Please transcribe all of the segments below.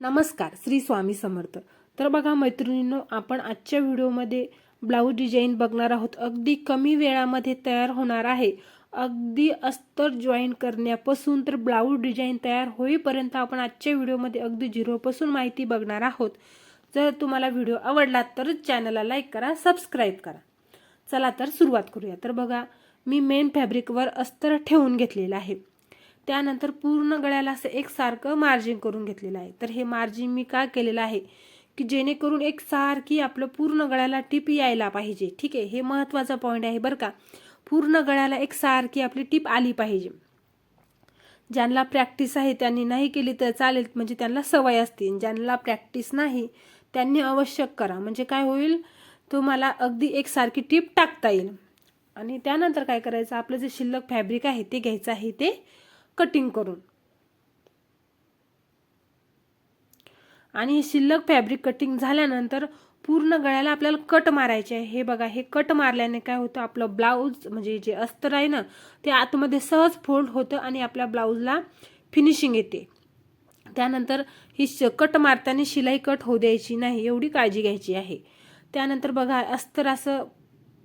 नमस्कार, श्री स्वामी समर्थ। तर बघा मैत्रिणींनो, आपण आजच्या व्हिडिओमध्ये ब्लाऊज डिझाईन बघणार आहोत। अगदी कमी वेळामध्ये तयार होणार आहे। अगदी अस्तर जॉईन करण्यापासून तर ब्लाऊज डिझाईन तयार होईपर्यंत आपण आजच्या व्हिडिओमध्ये अगदी झिरोपासून माहिती बघणार आहोत। जर तुम्हाला व्हिडिओ आवडला तर चॅनलला लाईक करा, सबस्क्राईब करा। चला तर सुरुवात करूया। तर बघा, मी मेन फॅब्रिकवर अस्तर ठेवून घेतलेलं आहे। त्यानंतर पूर्ण गळ्याला असं एकसारखं मार्जिन करून घेतलेलं आहे। तर हे मार्जिन मी का केलेलं आहे की जेणेकरून एकसारखी आपलं पूर्ण गळ्याला टिप यायला पाहिजे। ठीक आहे, हे महत्त्वाचा पॉईंट आहे बरं का। पूर्ण गळ्याला एकसारखी आपली टिप आली पाहिजे। ज्यांना प्रॅक्टिस आहे त्यांनी नाही केली तर चालेल, म्हणजे त्यांना सवय असते। ज्यांना प्रॅक्टिस नाही त्यांनी आवश्यक करा, म्हणजे काय होईल, तुम्हाला अगदी एकसारखी टिप टाकता येईल। आणि त्यानंतर काय करायचं, आपलं जे शिल्लक फॅब्रिक आहे ते घ्यायचं आहे, ते कटिंग करून। आणि हे शिल्लक फॅब्रिक कटिंग झाल्यानंतर पूर्ण गळ्याला आपल्याला कट मारायचे आहे। हे बघा, हे कट मारल्याने काय होतं, आपलं ब्लाऊज म्हणजे जे अस्तर आहे ना ते आतमध्ये सहज फोल्ड होतं आणि आपल्या ब्लाऊजला फिनिशिंग येते। त्यानंतर ही कट मारताना शिलाई कट होऊ द्यायची नाही, एवढी काळजी घ्यायची आहे। त्यानंतर बघा, अस्तर असं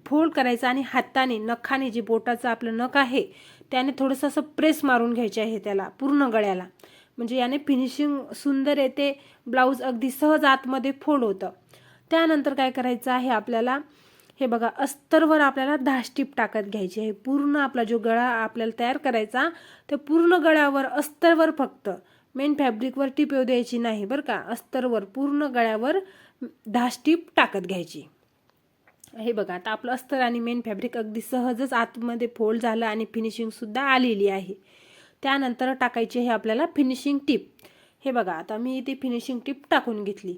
फोल्ड करायचं आणि हाताने नखाने, जे बोटाचं आपलं नख आहे त्याने थोडंसं असं प्रेस मारून घ्यायचे आहे त्याला पूर्ण गळ्याला, म्हणजे याने फिनिशिंग सुंदर येते। ब्लाऊज अगदी सहज आतमध्ये फोल्ड होतं। त्यानंतर काय करायचं आहे आपल्याला, हे बघा, अस्तरवर आपल्याला 10 टिप टाकत घ्यायची आहे। पूर्ण आपला जो गळा आपल्याला तयार करायचा तर पूर्ण गळ्यावर, अस्तरवर फक्त, मेन फॅब्रिकवर टिप येऊ द्यायची नाही बरं का। अस्तरवर पूर्ण गळ्यावर 10 टिप टाकत घ्यायची। हे बघा, आता आपलं अस्तर आणि मेन फॅब्रिक अगदी सहजच आतमध्ये फोल्ड झालं आणि फिनिशिंग सुद्धा आलेली आहे। त्यानंतर टाकायची आहे आपल्याला फिनिशिंग टिप। हे बघा, आता मी इथे फिनिशिंग टिप टाकून घेतली।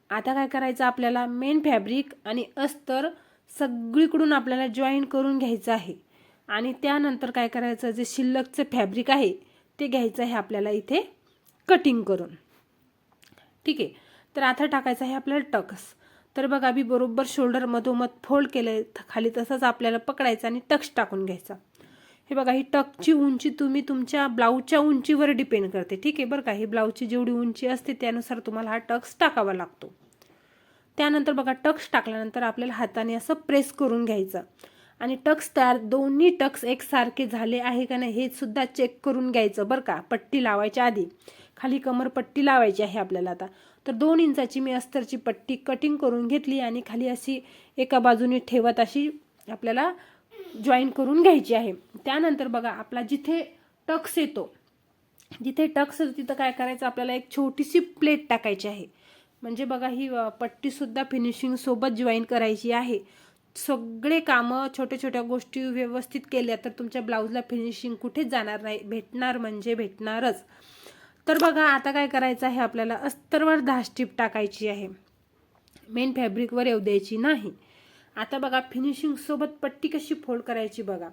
आता काय करायचं, आपल्याला मेन फॅब्रिक आणि अस्तर सगळीकडून आपल्याला जॉईन करून घ्यायचं आहे। आणि त्यानंतर काय करायचं, जे शिल्लकचं फॅब्रिक आहे ते घ्यायचं आहे आपल्याला इथे कटिंग करून। ठीक आहे, तर आता टाकायचं आहे आपल्याला टक्स। तर बघा, मी बरोबर शोल्डर मधोमध फोल्ड केलंय खाली, तसंच आपल्याला पकडायचं आणि टक्स टाकून घ्यायचा। हे बघा, ही टक्सची उंची तुम्ही तुमच्या ब्लाऊजच्या उंचीवर डिपेंड करते। ठीक आहे बरं का, ही ब्लाऊजची जेवढी उंची असते त्यानुसार तुम्हाला हा टक्स टाकावा लागतो। त्यानंतर बघा, टक्स टाकल्यानंतर आपल्याला हाताने असं प्रेस करून घ्यायचं आणि टक्स तयार, दोन्ही टक्स एकसारखे झाले आहे का नाही हे सुद्धा चेक करून घ्यायचं बरं का। पट्टी लावायच्या आधी खाली कमर पट्टी लावायची आहे आपल्याला। आता तर 2 इंचाची मी अस्तरची पट्टी कटिंग करून घेतली आणि खाली अशी एका बाजूने ठेवत अशी आपल्याला जॉईन करून घ्यायची आहे। त्यानंतर बघा, आपला जिथे टक्स येतो, जिथे टक्स तिथं काय करायचं, आपल्याला एक छोटीशी प्लेट टाकायची आहे। म्हणजे बघा, ही पट्टी सुद्धा फिनिशिंग सोबत जॉईन करायची आहे। सगळे कामं, छोट्या छोट्या गोष्टी व्यवस्थित केल्या तर तुमच्या ब्लाऊजला फिनिशिंग कुठेच जाणार नाही, भेटणार म्हणजे भेटणारच। तर बघा, आता काय करायचं आहे, आपल्याला अस्तरवर 10 टिप टाकायची आहे, मेन फॅब्रिकवर येऊ द्यायची नाही। आता बघा, फिनिशिंग सोबत पट्टी कशी फोल्ड करायची बघा,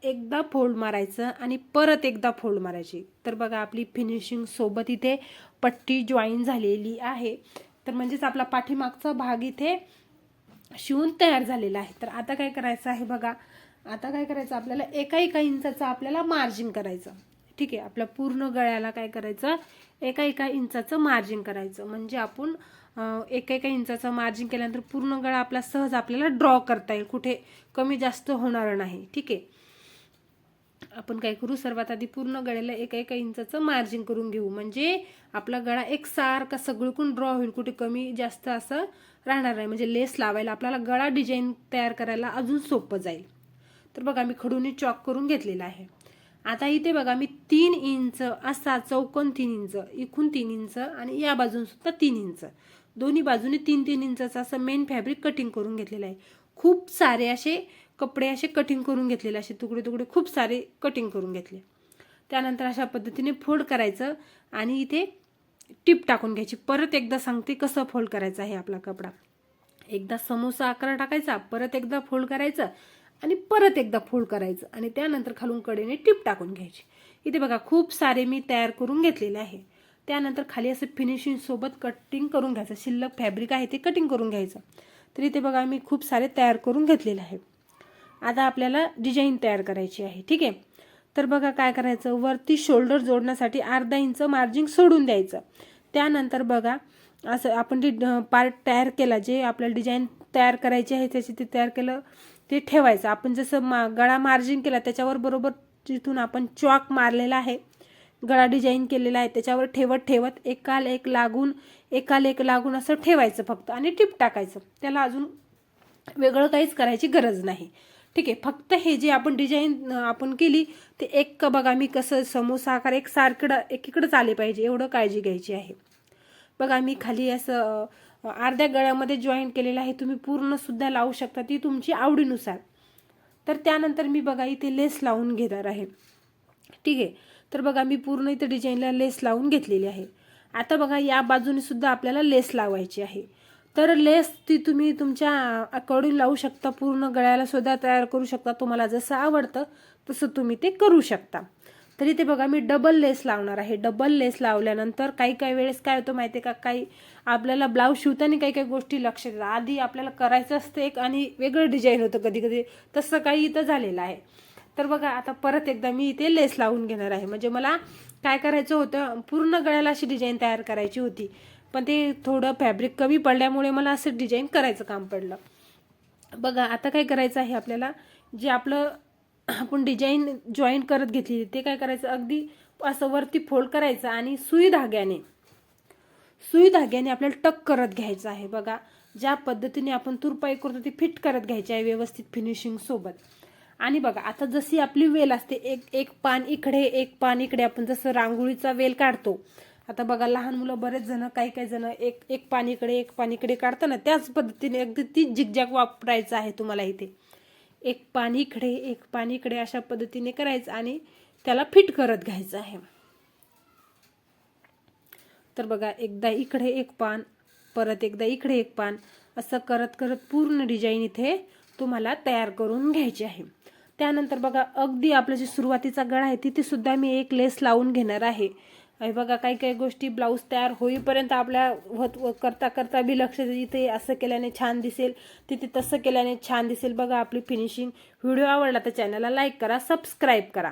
एकदा फोल्ड मारायचं आणि परत एकदा फोल्ड मारायची। तर बघा, आपली फिनिशिंग सोबत इथे पट्टी जॉईन झालेली आहे। तर म्हणजेच आपला पाठीमागचा भाग इथे शिवून तयार झालेला आहे। तर आता काय करायचं आहे बघा, आता काय करायचं, आपल्याला एका इंचाचं आपल्याला मार्जिन करायचं। ठीक आहे, आपल्या पूर्ण गळ्याला काय करायचं, एका इंचाचं मार्जिन करायचं। म्हणजे आपण एका इंचाचं मार्जिन केल्यानंतर पूर्ण गळा आपला सहज आपल्याला ड्रॉ करता येईल, कुठे कमी जास्त होणार नाही। ठीक आहे, आपण काय करू, सर्वात आधी पूर्ण गळ्याला एका इंचाचं मार्जिन करून घेऊ, म्हणजे आपला गळा एकसारखा सगळीकडून ड्रॉ होईल, कुठे कमी जास्त असं राहणार नाही। म्हणजे लेस लावायला आपल्याला गळा डिझाईन तयार करायला अजून सोपं जाईल। तर बघा, मी खडूने चॉक करून घेतलेला आहे। आता इथे बघा, मी 3 इंच असा चौकोन, 3 इंच इकून, 3 इंच आणि या बाजून सुद्धा 3 इंच, दोन्ही बाजूने 3-3 इंचाचं असं मेन फॅब्रिक कटिंग करून घेतलेलं आहे। खूप सारे असे कपडे असे कटिंग करून घेतलेले, असे तुकडे तुकडे खूप सारे कटिंग करून घेतले। त्यानंतर अशा पद्धतीने फोल्ड करायचं आणि इथे टिप टाकून घ्यायची। परत एकदा सांगते कसं फोल्ड करायचं आहे आपला कपडा। एकदा समोसा आकार टाकायचा, परत एकदा फोल्ड करायचं आणि परत एकदा फोल्ड करायचं आणि त्यानंतर खालून कडेने टिप टाकून घ्यायची। इथे बघा, खूप सारे मी तयार करून घेतलेले आहे। त्यानंतर खाली असं फिनिशिंग सोबत कटिंग करून घ्यायचं, शिल्लक फॅब्रिक आहे ते कटिंग करून घ्यायचं। तर इथे बघा, मी खूप सारे तयार करून घेतलेले आहे। आता आपल्याला डिझाईन तयार करायची आहे। ठीक आहे, तर बघा काय करायचं, वरती शोल्डर जोडण्यासाठी अर्धा इंच मार्जिन सोडून द्यायचं। त्यानंतर बघा असं आपण जे पार्ट तयार केला, जे आपल्याला डिझाईन तयार करायची आहे त्याची ते तयार केलं ते ठेवायचं. आपण जसं गळा मार्जिन केला त्याच्यावर बरोबर जिथून आपण चॉक मारलेला आहे, गळा डिझाईन केलेला आहे त्याच्यावर ठेवत ठेवत एकाला एक लागून असं ठेवायचं फक्त आणि टिप टाकायचं. त्याला अजून वेगळं काहीच करायची गरज नाही. ठीक आहे, फक्त हे जे आपण डिझाईन आपण केली ते एक बघा मी कसं समोसा आकार एकीकडंच आले पाहिजे एवढं काळजी घ्यायची आहे. बघा मी खाली असं अर्ध्या गळ्यामध्ये जॉईंट केलेलं आहे, तुम्ही पूर्ण सुद्धा लावू शकता, ती तुमची आवडीनुसार. तर त्यानंतर मी बघा इथे लेस लावून घेणार आहे. ठीक आहे, तर बघा मी पूर्ण इथे डिझाईनला लेस लावून घेतलेली आहे. आता बघा या बाजूने सुद्धा आपल्याला लेस लावायची आहे. तर लेस ती तुम्ही तुमच्या अकॉर्डिंग लावू शकता, पूर्ण गळ्याला सुद्धा तयार करू शकता, तुम्हाला जसं आवडतं तसं तुम्ही ते करू शकता. तर इथे बघा मी डबल लेस लावणार आहे. डबल लेस लावल्यानंतर काही वेळेस काय होतं माहिती आहे का, काही आपल्याला ब्लाऊज शिवताना काही गोष्टी लक्षात येतात. आधी आपल्याला करायचं असतं एक आणि वेगळं डिझाईन होतं कधी कधी, तसं काही इथं झालेलं आहे. तर बघा आता परत एकदा मी इथे लेस लावून घेणार आहे. म्हणजे मला काय करायचं होतं, पूर्ण गळ्याला अशी डिझाईन तयार करायची होती, पण ते थोडं फॅब्रिक कमी पडल्यामुळे मला असं डिझाईन करायचं काम पडलं. बघा आता काय करायचं आहे आपल्याला, जे आपलं आपण डिझाईन जॉईन करत घेतली ते काय करायचं, अगदी असं वरती फोल्ड करायचं आणि सुई धाग्याने आपल्याला टक करत घ्यायचं आहे. बघा ज्या पद्धतीने आपण तुरपाई करतो ती फिट करत घ्यायची आहे व्यवस्थित फिनिशिंग सोबत. आणि बघा आता जशी आपली वेल असते, एक पान इकडे एक पान इकडे, आपण जसं रांगोळीचा वेल काढतो. आता बघा लहान मुलं बरेच जण काही जण एक पान इकडे एक पान इकडे काढतात ना, त्याच पद्धतीने अगदी ती झिगझॅग वापरायचं आहे तुम्हाला. इथे एक पान इकडे अशा पद्धतीने करायचं आणि त्याला फिट करत घ्यायचं आहे. तर बघा एकदा इकडे एक पान, परत एकदा इकडे एक पान, असं करत करत पूर्ण डिझाईन इथे तुम्हाला तयार करून घ्यायची आहे. त्यानंतर बघा अगदी आपला जे सुरुवातीचा गळा आहे तिथे सुद्धा मी एक लेस लावून घेणार आहे. बघा काही गोष्टी ब्लाऊज तयार होईपर्यंत आपल्या करता करता बी लक्ष, इथे असं केल्याने छान दिसेल, तिथे तसं केल्याने छान दिसेल. बघा आपली फिनिशिंग. व्हिडिओ आवडला तर चॅनलला लाईक करा, सबस्क्राईब करा.